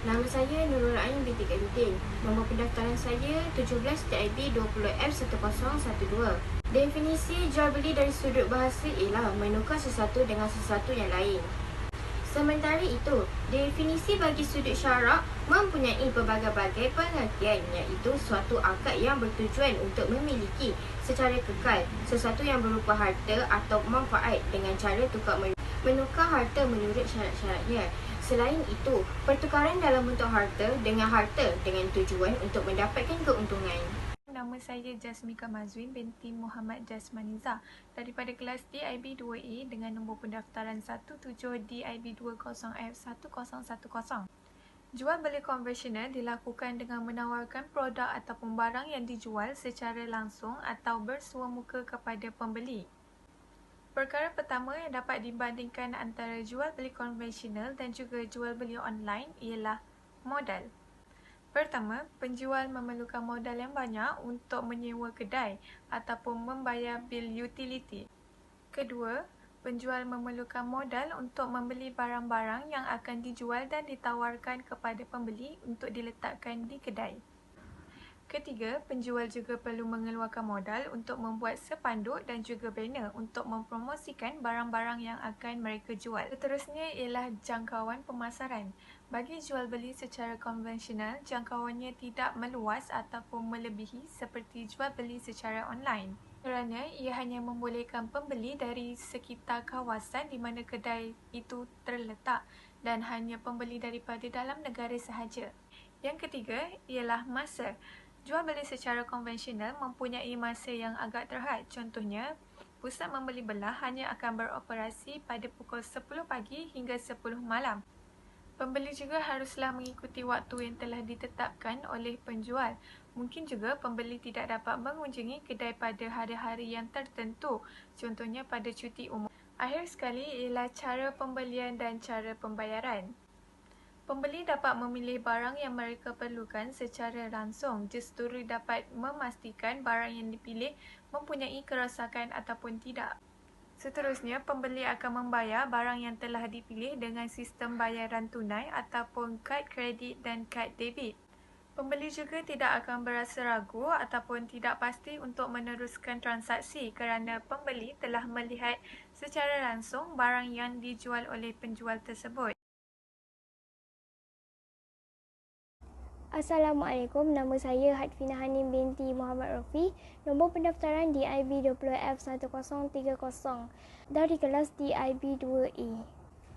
Nama saya Nurul Ain binti Khairuddin. Nombor pendaftaran saya 17 TIB 20F1012. Definisi jual beli dari sudut bahasa ialah menukar sesuatu dengan sesuatu yang lain. Sementara itu, definisi bagi sudut syarak mempunyai berbagai-bagai pengertian, iaitu suatu akad yang bertujuan untuk memiliki secara kekal sesuatu yang berupa harta atau manfaat dengan cara tukar menukar harta menurut syarat-syaratnya. Selain itu, pertukaran dalam bentuk harta dengan tujuan untuk mendapatkan keuntungan. Nama saya Jasmika Mazwin binti Muhammad Jasmaniza daripada kelas DIB 2A dengan nombor pendaftaran 17 DIB 20F1010. Jual beli konvensional dilakukan dengan menawarkan produk ataupun barang yang dijual secara langsung atau bersua muka kepada pembeli. Perkara pertama yang dapat dibandingkan antara jual beli konvensional dan juga jual beli online ialah modal. Pertama, penjual memerlukan modal yang banyak untuk menyewa kedai ataupun membayar bil utility. Kedua, penjual memerlukan modal untuk membeli barang-barang yang akan dijual dan ditawarkan kepada pembeli untuk diletakkan di kedai. Ketiga, penjual juga perlu mengeluarkan modal untuk membuat spanduk dan juga banner untuk mempromosikan barang-barang yang akan mereka jual. Seterusnya ialah jangkauan pemasaran. Bagi jual beli secara konvensional, jangkauannya tidak meluas ataupun melebihi seperti jual beli secara online. Kerana ia hanya membolehkan pembeli dari sekitar kawasan di mana kedai itu terletak dan hanya pembeli daripada dalam negara sahaja. Yang ketiga ialah masa. Jual beli secara konvensional mempunyai masa yang agak terhad. Contohnya, pusat membeli belah hanya akan beroperasi pada pukul 10 pagi hingga 10 malam. Pembeli juga haruslah mengikuti waktu yang telah ditetapkan oleh penjual. Mungkin juga pembeli tidak dapat mengunjungi kedai pada hari-hari yang tertentu, contohnya pada cuti umum. Akhir sekali ialah cara pembelian dan cara pembayaran. Pembeli dapat memilih barang yang mereka perlukan secara langsung, justru dapat memastikan barang yang dipilih mempunyai kerosakan ataupun tidak. Seterusnya, pembeli akan membayar barang yang telah dipilih dengan sistem bayaran tunai ataupun kad kredit dan kad debit. Pembeli juga tidak akan berasa ragu ataupun tidak pasti untuk meneruskan transaksi kerana pembeli telah melihat secara langsung barang yang dijual oleh penjual tersebut. Assalamualaikum, nama saya Hadfina Hanim binti Muhammad Rafi, nombor pendaftaran DIB 20F1030 dari kelas DIB 2A.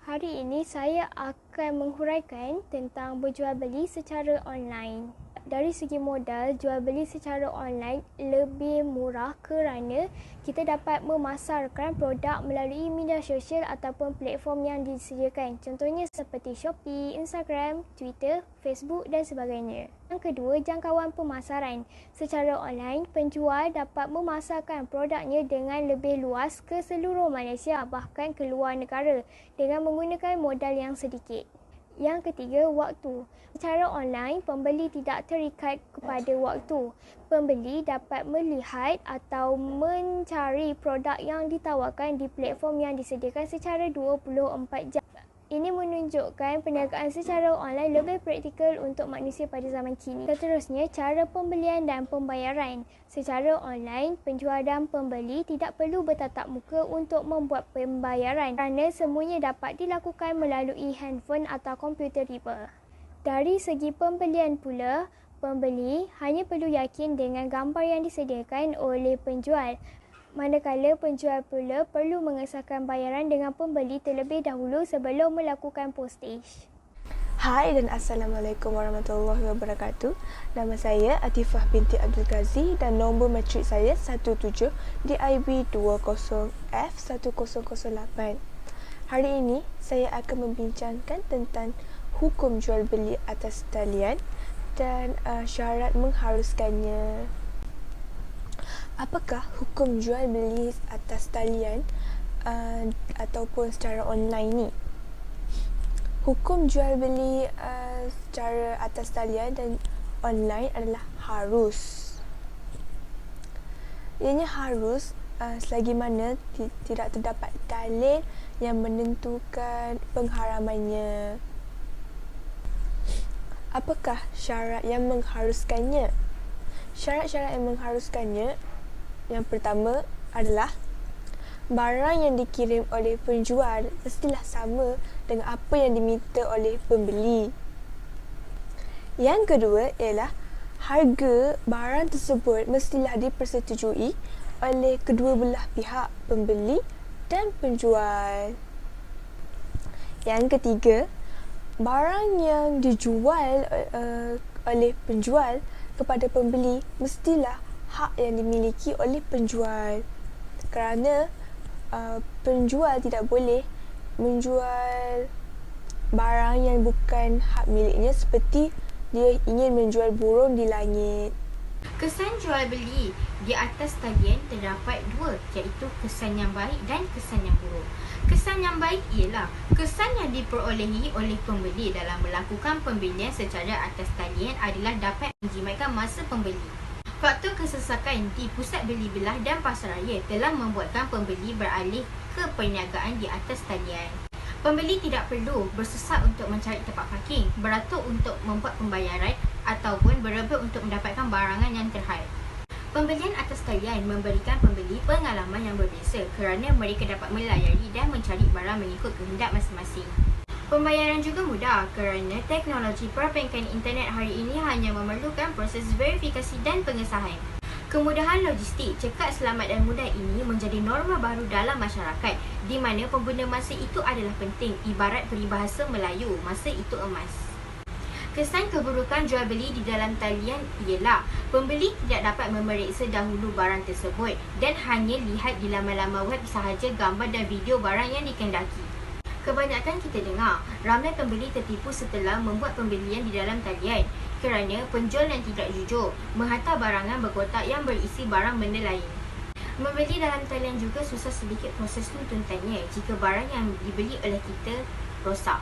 Hari ini saya akan menghuraikan tentang berjual beli secara online. Dari segi modal, jual beli secara online lebih murah kerana kita dapat memasarkan produk melalui media sosial ataupun platform yang disediakan. Contohnya seperti Shopee, Instagram, Twitter, Facebook dan sebagainya. Yang kedua, jangkauan pemasaran. Secara online, penjual dapat memasarkan produknya dengan lebih luas ke seluruh Malaysia, bahkan ke luar negara dengan menggunakan modal yang sedikit. Yang ketiga, waktu. Secara online, pembeli tidak terikat kepada waktu. Pembeli dapat melihat atau mencari produk yang ditawarkan di platform yang disediakan secara 24 jam. Ini menunjukkan perniagaan secara online lebih praktikal untuk manusia pada zaman kini. Seterusnya, cara pembelian dan pembayaran. Secara online, penjual dan pembeli tidak perlu bertatap muka untuk membuat pembayaran kerana semuanya dapat dilakukan melalui handphone atau komputer riba. Dari segi pembelian pula, pembeli hanya perlu yakin dengan gambar yang disediakan oleh penjual. Manakala penjual pula perlu mengesahkan bayaran dengan pembeli terlebih dahulu sebelum melakukan postage. Hai dan Assalamualaikum warahmatullahi wabarakatuh. Nama saya Atifah binti Abdul Ghazi dan nombor matrik saya 17 DIB 20F1008. Hari ini saya akan membincangkan tentang hukum jual beli atas talian dan syarat mengharuskannya. Apakah hukum jual beli atas talian ataupun secara online ni? Hukum jual beli secara atas talian dan online adalah harus. Ianya harus selagi mana tidak terdapat dalil yang menentukan pengharamannya. Apakah syarat yang mengharuskannya? Syarat-syarat yang mengharuskannya yang pertama adalah barang yang dikirim oleh penjual mestilah sama dengan apa yang diminta oleh pembeli. Yang kedua ialah harga barang tersebut mestilah dipersetujui oleh kedua belah pihak, pembeli dan penjual. Yang ketiga, barang yang dijual oleh penjual kepada pembeli mestilah hak yang dimiliki oleh penjual. Kerana penjual tidak boleh menjual barang yang bukan hak miliknya, seperti dia ingin menjual burung di langit. Kesan jual beli di atas talian terdapat dua, iaitu kesan yang baik dan kesan yang buruk. Kesan yang baik ialah kesan yang diperolehi oleh pembeli dalam melakukan pembelian secara atas talian adalah dapat menjimatkan masa pembeli. Faktor kesesakan di pusat beli belah dan pasaraya telah membuatkan pembeli beralih ke perniagaan di atas talian. Pembeli tidak perlu bersesak untuk mencari tempat parking, beratur untuk membuat pembayaran ataupun berebut untuk mendapatkan barangan yang terhad. Pembelian atas talian memberikan pembeli pengalaman yang berbeza kerana mereka dapat melayari dan mencari barang mengikut kehendak masing-masing. Pembayaran juga mudah kerana teknologi perbankan internet hari ini hanya memerlukan proses verifikasi dan pengesahan. Kemudahan logistik, cekat, selamat dan mudah ini menjadi norma baru dalam masyarakat di mana pengguna masa itu adalah penting, ibarat peribahasa Melayu, masa itu emas. Kesan keburukan jual beli di dalam talian ialah pembeli tidak dapat memeriksa dahulu barang tersebut dan hanya lihat di laman-laman web sahaja gambar dan video barang yang dikehendaki. Kebanyakan kita dengar, ramai pembeli tertipu setelah membuat pembelian di dalam talian kerana penjual yang tidak jujur menghantar barangan berkotak yang berisi barang benda lain. Membeli dalam talian juga susah sedikit proses tuntutannya jika barang yang dibeli oleh kita rosak.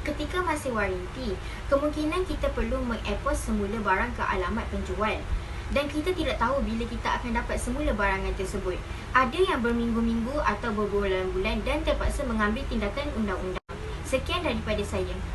Ketika masih waranti, kemungkinan kita perlu mengepos semula barang ke alamat penjual dan kita tidak tahu bila kita akan dapat semula barangan tersebut. Ada yang berminggu-minggu atau berbulan-bulan dan terpaksa mengambil tindakan undang-undang. Sekian daripada saya.